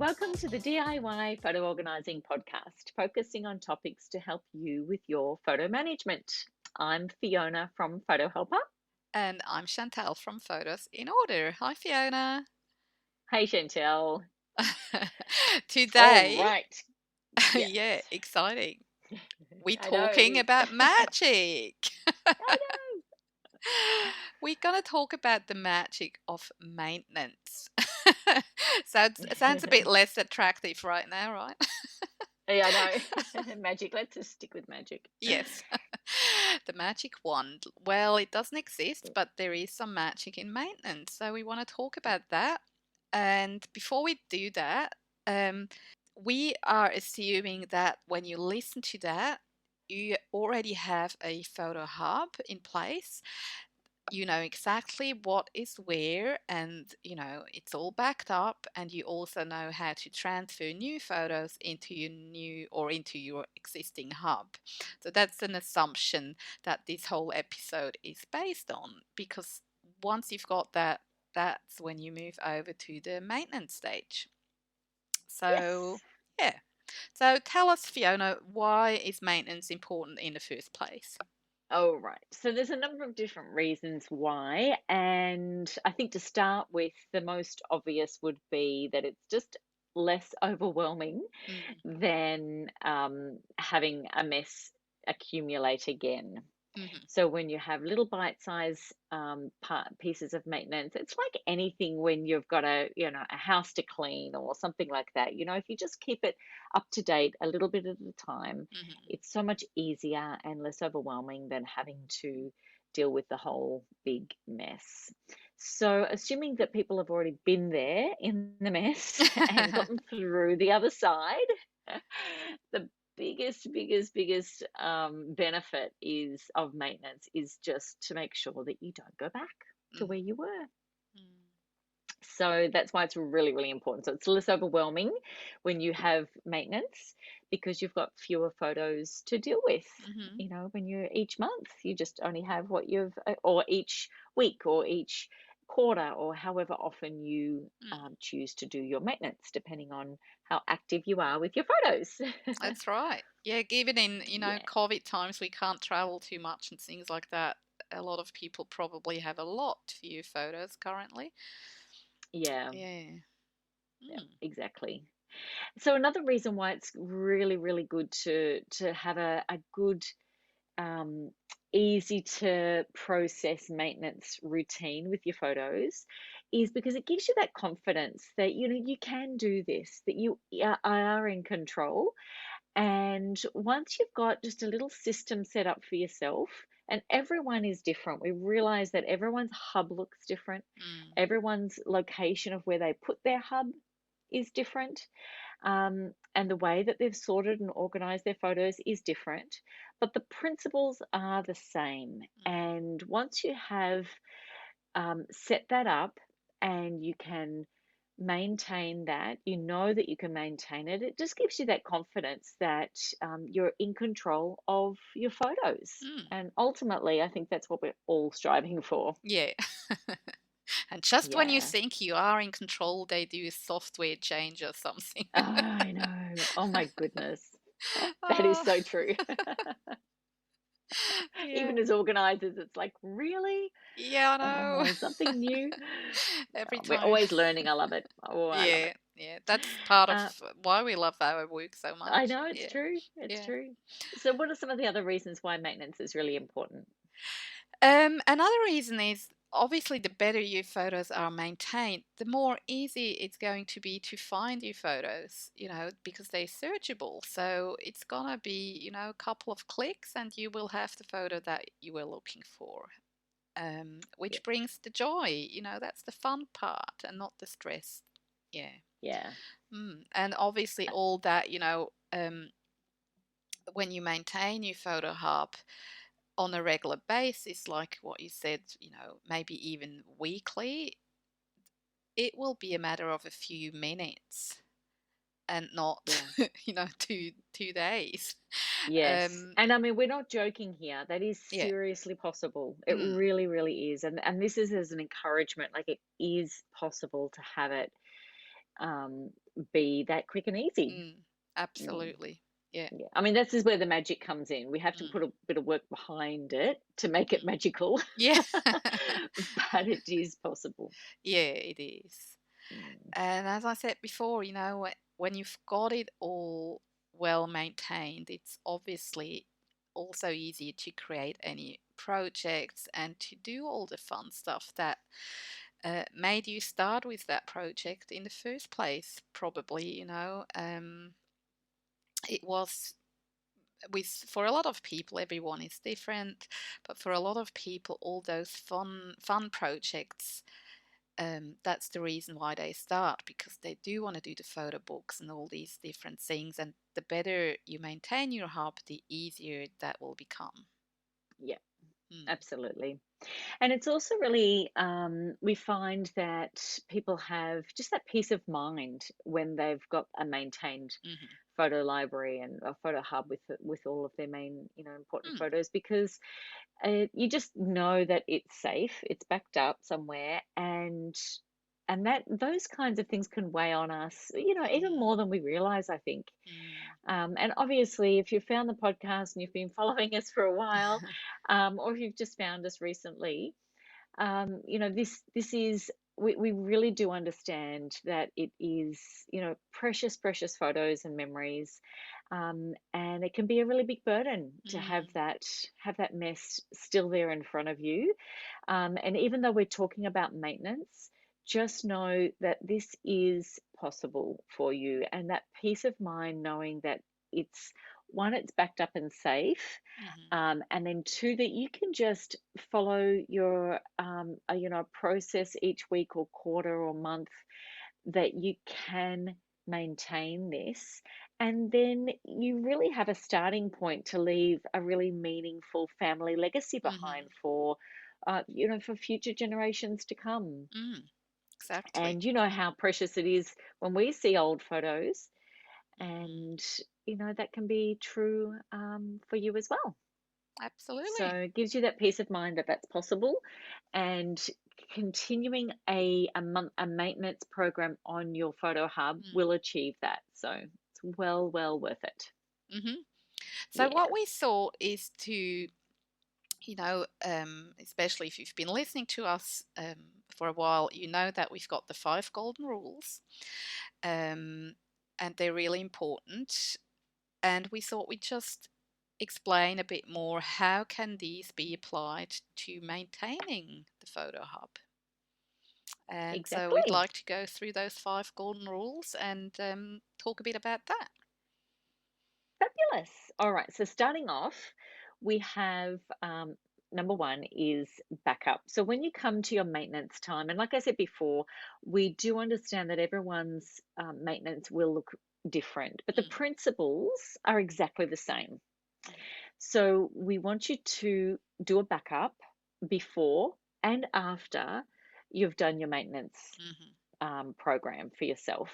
Welcome to the DIY Photo Organising podcast, focusing on topics to help you with your photo management. I'm Fiona from Photo Helper. And I'm Chantal from Photos in Order. Hi, Fiona. Hey, Chantal. All Today, right. Yes. yeah, exciting. We're I know it talking is. about magic. I know. We're going to talk about the magic of maintenance. Sounds a bit less attractive right now, right? Yeah, I know. Magic. Let's just stick with magic. Yes. The magic wand. Well, it doesn't exist, but there is some magic in maintenance. So we want to talk about that. And before we do that, um, we are assuming that when you listen to that, you already have a photo hub in place. You know exactly what is where, and it's all backed up, and you also know how to transfer new photos into your new or into your existing hub. So that's an assumption that this whole episode is based on, because once you've got that, that's when you move over to the maintenance stage. So, Yes. yeah. So tell us, Fiona, why is maintenance important in the first place? Oh, right. So there's a number of different reasons why. And I think to start with, the most obvious would be that it's just less overwhelming Mm, than having a mess accumulate again. mhm, So when you have little bite-size pieces of maintenance, it's like anything when you've got a house to clean or something like that. If you just keep it up to date a little bit at a time, mhm, it's so much easier and less overwhelming than having to deal with the whole big mess. So assuming that people have already been there in the mess and gotten through the other side, the biggest benefit is of maintenance is just to make sure that you don't go back to where mhm, you were. mm, So that's why it's really, really important. So it's less overwhelming when you have maintenance because you've got fewer photos to deal with. mhm, When you're each month, you just only have what or each week or each quarter or however often you mm. choose to do your maintenance, depending on how active you are with your photos. That's right. Yeah, given in, Yeah, COVID times, we can't travel too much and things like that. A lot of people probably have a lot few photos currently. yeah, Yeah. yeah, Mm, exactly. So another reason why it's really, really good to have a good um, easy to process maintenance routine with your photos is because it gives you that confidence that you can do this, that you are in control. And once you've got just a little system set up for yourself, and everyone is different, we realize that everyone's hub looks different, mm, everyone's location of where they put their hub is different, and the way that they've sorted and organized their photos is different, but the principles are the same. mm. And once you have set that up and you can maintain that, you know that you can maintain it, it just gives you that confidence that you're in control of your photos. Mm. And ultimately, I think that's what we're all striving for. Yeah. And just when you Yeah. think you are in control, they do a software change or something. I know. Oh my goodness. That is Oh, so true. yeah. Even as organizers, it's like, really? Yeah, I know. Something new? Every We're time. always learning. I love it. Oh, I love Yeah, it. yeah. That's part of Uh, why we love our work so I much. know it's Yeah, true. It's yeah. true. So, what are some of the other reasons why maintenance is really important? Another reason is obviously the better your photos are maintained, the more easy it's going to be to find your photos, because they're searchable. So it's gonna be, a couple of clicks and you will have the photo that you were looking for. Yeah. Which brings the joy, that's the fun part and not the stress. Yeah. Yeah. And obviously all that, when you maintain your photo hub on a regular basis, like what you said, maybe even weekly, it will be a matter of a few minutes and not, Yeah. 2 days. Yes. Um, And I mean, we're not joking here. That is yeah. seriously possible. It Mm, really, really is. And this is as an encouragement. Like it is possible to have it um, be that quick and easy. Mm, Mm, absolutely. Yeah. yeah, I mean, this is where the magic comes in. We have to Mm, put a bit of work behind it to make it mm. magical, Yeah. but it is possible. Yeah, it is. Mm, And as I said before, when you've got it all well maintained, it's obviously also easier to create any projects and to do all the fun stuff that made you start with that project in the first place, probably, it was for a lot of people, everyone is different, but for a lot of people, all those fun projects, that's the reason why they start, because they do want to do the photo books and all these different things. And the better you maintain your hub, the easier that will become. yeah, Mm, absolutely. And it's also really, we find that people have just that peace of mind when they've got a maintained hmm photo library and a photo hub with all of their main, important mm, photos, because you just know that it's safe, it's backed up somewhere, and that those kinds of things can weigh on us, even more than we realize, I think. mm, And obviously, if you've found the podcast and you've been following us for a while, mm. or if you've just found us recently, this is, we really do understand that it is, precious, precious photos and memories. And it can be a really big burden to Mm, have that mess still there in front of you. And even though we're talking about maintenance, just know that this is possible for you, and that peace of mind knowing that it's one, it's backed up and safe, mhm, and then two, that you can just follow your process each week or quarter or month, that you can maintain this, and then you really have a starting point to leave a really meaningful family legacy behind mhm, for future generations to come. mm, exactly. And you know how precious it is when we see old photos, Mm, and that can be true for you as well. So absolutely. it gives you that peace of mind that that's possible, and continuing a maintenance program on your photo hub will Mm, achieve that. So it's well worth it. hmm So what Yeah, we saw is to, especially if you've been listening to us for a while, you know that we've got the five golden rules, um, and they're really important. And we thought we'd just explain a bit more how can these be applied to maintaining the photo hub. And so we'd exactly. like to go through those five golden rules and talk a bit about that. Fabulous. All right. So starting off, we have number one is backup. So when you come to your maintenance time, and like I said before, we do understand that everyone's maintenance will look different, but the Mm, principles are exactly the same. mm, So we want you to do a backup before and after you've done your maintenance mhm, program for yourself.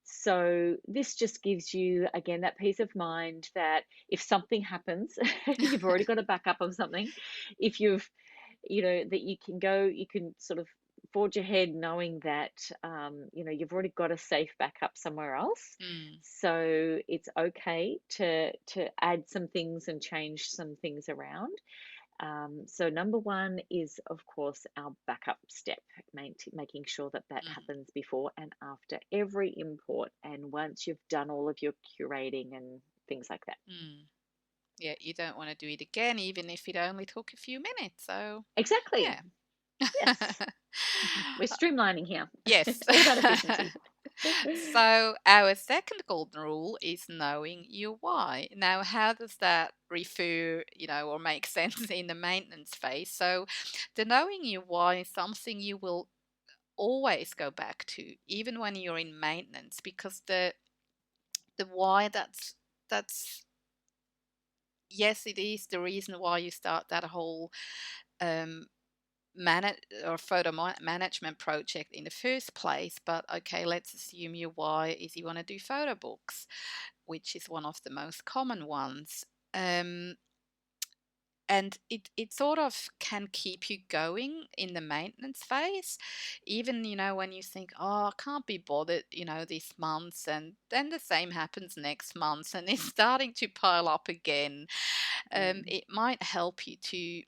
So this just gives you, again, that peace of mind that if something happens, you've already got a backup of something. If you've, that you can go, you can sort of forge ahead knowing that, you've already got a safe backup somewhere else. mm, So it's okay to add some things and change some things around. So number one is, of course, our backup step, making sure that that mhm, happens before and after every import, and once you've done all of your curating and things like that. mm. Yeah, you don't want to do it again, even if it only took a few minutes. So, Exactly. yeah. Yes. We're streamlining here. Yes. It's all about efficiency. So, our second golden rule is knowing your why. Now, how does that refer, or make sense in the maintenance phase? So, the knowing your why is something you will always go back to, even when you're in maintenance, because the why, that's yes, it is the reason why you start that whole um manage or management project in the first place. But okay, let's assume your why is you want to do photo books, which is one of the most common ones. um and it sort of can keep you going in the maintenance phase, even, when you think, oh, I can't be bothered, this month, and then the same happens next month and it's starting to pile up again. Mm, It might help you to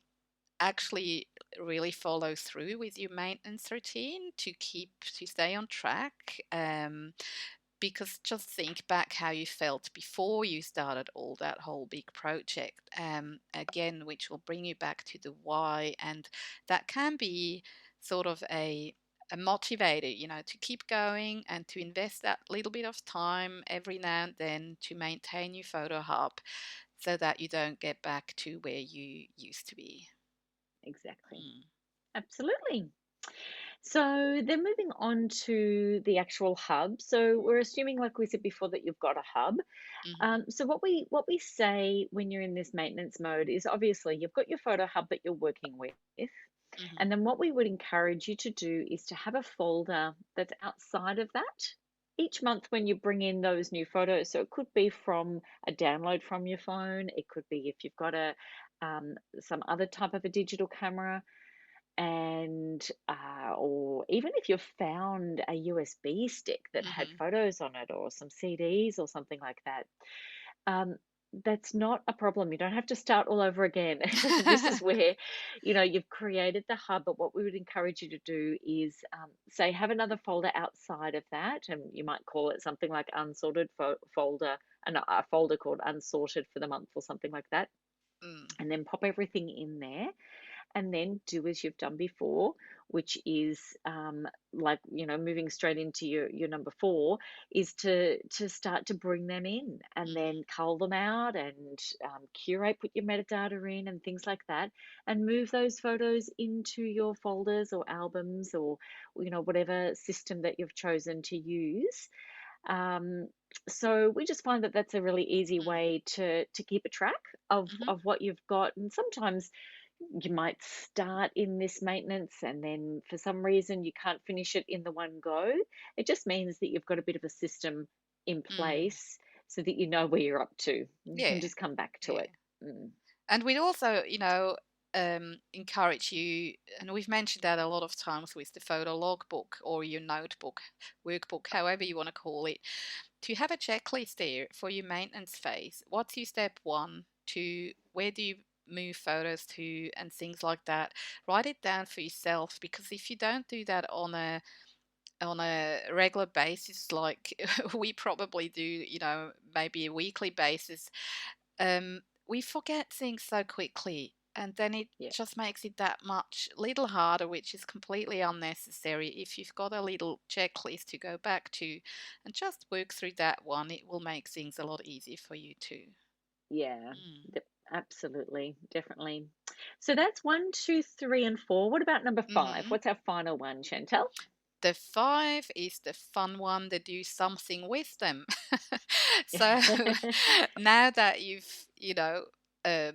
actually really follow through with your maintenance routine to stay on track. Because just think back how you felt before you started all that whole big project, again, which will bring you back to the why, and that can be sort of a motivator, to keep going and to invest that little bit of time every now and then to maintain your photo hub so that you don't get back to where you used to be. exactly. Mm. Absolutely. So then moving on to the actual hub. So we're assuming, like we said before, that you've got a hub. Hmm. So what we say when you're in this maintenance mode is obviously you've got your photo hub that you're working with, Hmm. and then what we would encourage you to do is to have a folder that's outside of that each month when you bring in those new photos. So it could be from a download from your phone. It could be if you've got a some other type of a digital camera, and or even if you've found a USB stick that had Hmm. photos on it, or some CDs or something like that. um, that's not a problem. You don't have to start all over again. This is where, you've created the hub, but what we would encourage you to do is, say, have another folder outside of that, and you might call it something like unsorted folder, and a folder called unsorted for the month or something like that, Mm. and then pop everything in there, and then do as you've done before, which is, like, moving straight into your number four, is to start to bring them in and then Hmm. cull them out, and curate, put your metadata in and things like that, and move those photos into your folders or albums, or whatever system that you've chosen to use. um, so we just find that that's a really easy way to keep a track of Hmm. of what you've got. And sometimes you might start in this maintenance, and then for some reason you can't finish it in the one go. It just means that you've got a bit of a system in Mm. place so that you know where you're up to. You can Yeah, just come back to yeah. it. Mm, And we'd also, encourage you, and we've mentioned that a lot of times with the photo logbook or your notebook, workbook, however you want to call it, to have a checklist there for your maintenance phase. What's your step one to where do you move photos to and things like that? Write it down for yourself, because if you don't do that on a regular basis, like we probably do, maybe a weekly basis, we forget things so quickly, and then it yeah, just makes it that much little harder, which is completely unnecessary. If you've got a little checklist to go back to and just work through that one, it will make things a lot easier for you too. yeah, Mm. absolutely, definitely. So that's one, two, three, and four. What about number five? Hmm. What's our final one, Chantel? The five is the fun one, to do something with them. So now that you've, um,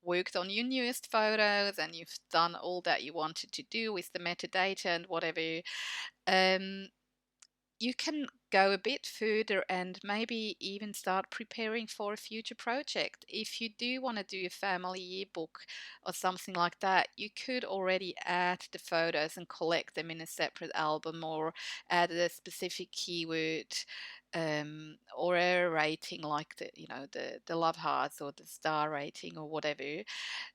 worked on your newest photos and you've done all that you wanted to do with the metadata and whatever, um, you can go a bit further and maybe even start preparing for a future project. If you do want to do a family yearbook or something like that, you could already add the photos and collect them in a separate album, or add a specific keyword, or a rating like the love hearts or the star rating or whatever,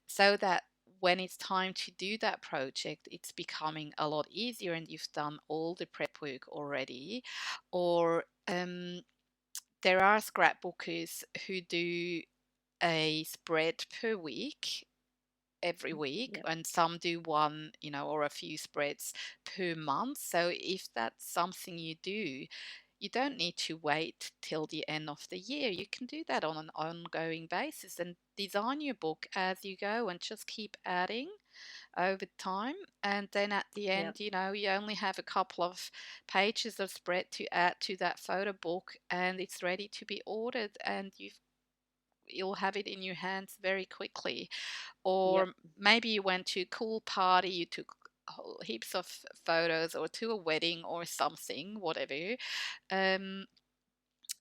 so that when it's time to do that project, it's becoming a lot easier and you've done all the prep work already. Or there are scrapbookers who do a spread per week, every week, Yep, and some do one, or a few spreads per month. So if that's something you do, you don't need to wait till the end of the year. You can do that on an ongoing basis and design your book as you go and just keep adding over time. And then at the yep, end, you only have a couple of pages of spread to add to that photo book, and it's ready to be ordered, and you'll have it in your hands very quickly. yep, Or maybe you went to a cool party, you took heaps of photos, or to a wedding or something, whatever. Um,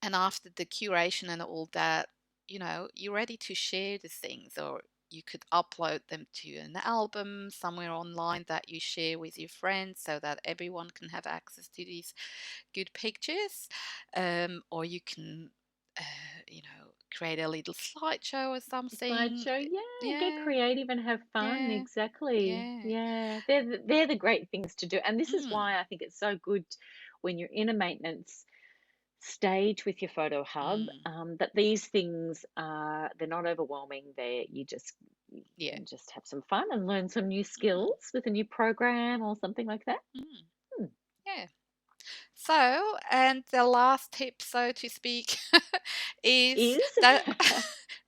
and after the curation and all that, you're ready to share the things, or you could upload them to an album somewhere online that you share with your friends so that everyone can have access to these good pictures. Or you can, create a little slideshow or something. Slideshow, yeah, get Yeah, creative and have fun. yeah, Exactly. yeah. Yeah, they're the great things to do. And this is Mm, why I think it's so good when you're in a maintenance stage with your photo hub, mm, that these things are, they're not overwhelming. You yeah. can just have some fun and learn some new Mm, skills with a new program or something like that. mm, Hmm. yeah. So, and the last tip, so to speak, is Is that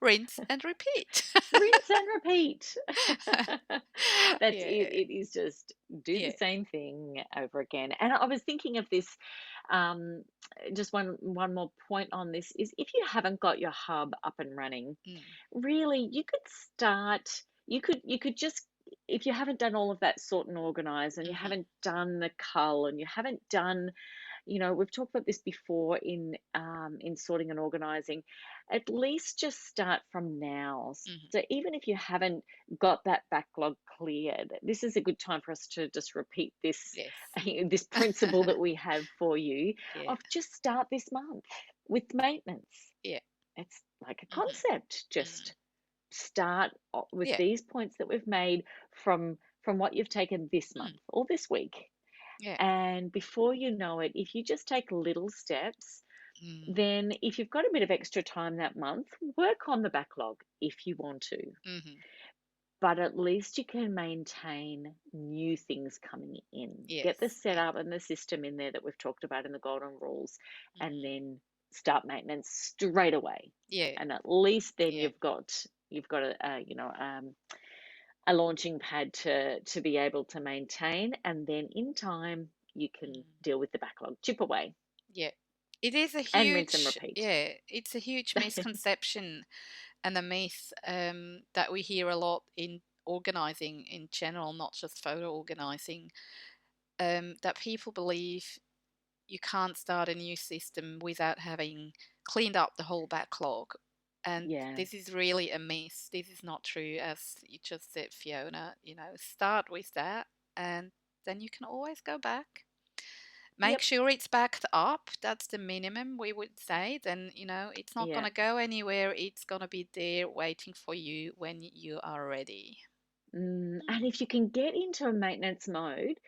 rinse and repeat. rinse and repeat. That's Yeah, it. It is just do the yeah. same thing over again. And I was thinking of this, um, just one more point on this is if you haven't got your hub up and running, Mm, really you could start. You could just, if you haven't done all of that sort and organize, and you mhm, haven't done the cull, and you haven't done, we've talked about this before in sorting and organizing. At least just start from now. mhm. So even if you haven't got that backlog cleared, this is a good time for us to just repeat this Yes. this principle that we have for you Yeah, of just start this month with maintenance. yeah. It's like a Mhm, concept. mm. Just start with Yeah, these points that we've made from what you've taken this mm, month or this week, yeah. and before you know it, if you just take little steps, Mm, then if you've got a bit of extra time that month, work on the backlog if you want to. mhm. But at least you can maintain new things coming in. Get the Yes, yeah. setup and the system in there that we've talked about in the golden rules, and Mm. then start maintenance straight away. Yeah, And at least then yeah. you've got a launching pad to be able to maintain, and then in time you can Mm. deal with the backlog, chip away, Yeah. It is a and rinse and huge, repeat. yeah, it's a huge misconception and a myth that we hear a lot in organizing in general, not just photo organizing, that people believe you can't start a new system without having cleaned up the whole backlog. And Yeah. this is really a myth. This is not true, as you just said, Fiona. Start with that, and then you can always go back. Make Yep. sure it's backed up. That's the minimum we would say. Then, it's not going Yeah. to go anywhere. It's going to be there waiting for you when you are ready. And Mm, if you can get into a maintenance mode,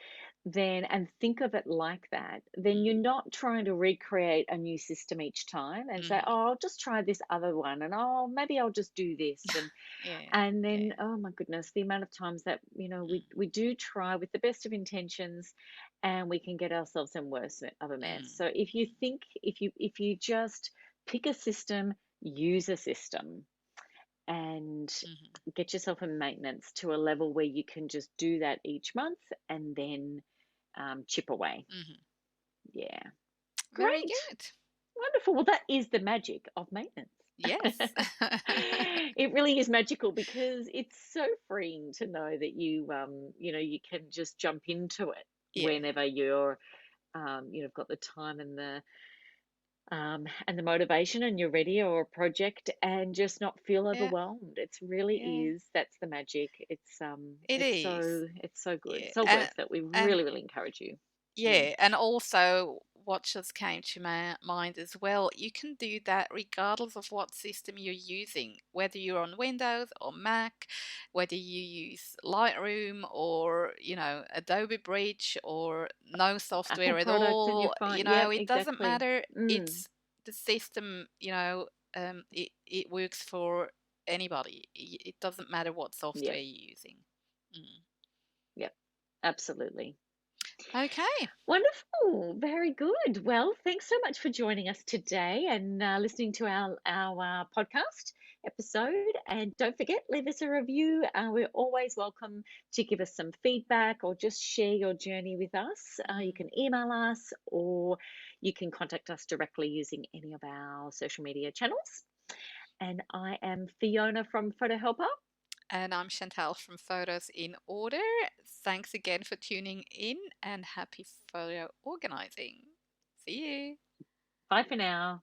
then and think of it like that, then you're mm, not trying to recreate a new system each time and say, mhm. oh, I'll just try this other one, and oh, maybe I'll just do this, Yeah, and yeah. then, oh my goodness, the amount of times that Mm, we do try with the best of intentions, and we can get ourselves in worse of a mess. mm, So if you just pick a system, use a system, and mhm, get yourself in maintenance to a level where you can just do that each month, and then chip away. mhm. Yeah, Very great, good. wonderful. Well, that is the magic of maintenance. Yes. It really is magical because it's so freeing to know that you can just jump into it Yeah, whenever you've got the time and the motivation, and you're ready, or a project, and just not feel yeah, overwhelmed. It's really yeah. is That's the magic. It is. It's so good, Yeah, so and worth it. We and really, really encourage you. Mm. yeah, and also what just came to my mind as well, you can do that regardless of what system you're using, whether you're on Windows or Mac, whether you use Lightroom or, Adobe Bridge or no Apple software at products and you're all, fine. Yep, it doesn't exactly. matter. Mm. It's the system, it works for anybody. It doesn't matter what software Yep, you're using. Mm. yep, absolutely. Okay. Wonderful. Very good. Well, thanks so much for joining us today and listening to our podcast episode. And don't forget, leave us a review. We're always welcome to give us some feedback or just share your journey with us. You Mm. can email us, or you can contact us directly using any of our social media channels. And I am Fiona from Photo Helper. And I'm Chantal from Photos in Order. Thanks again for tuning in and happy photo organizing. See you. Bye for now.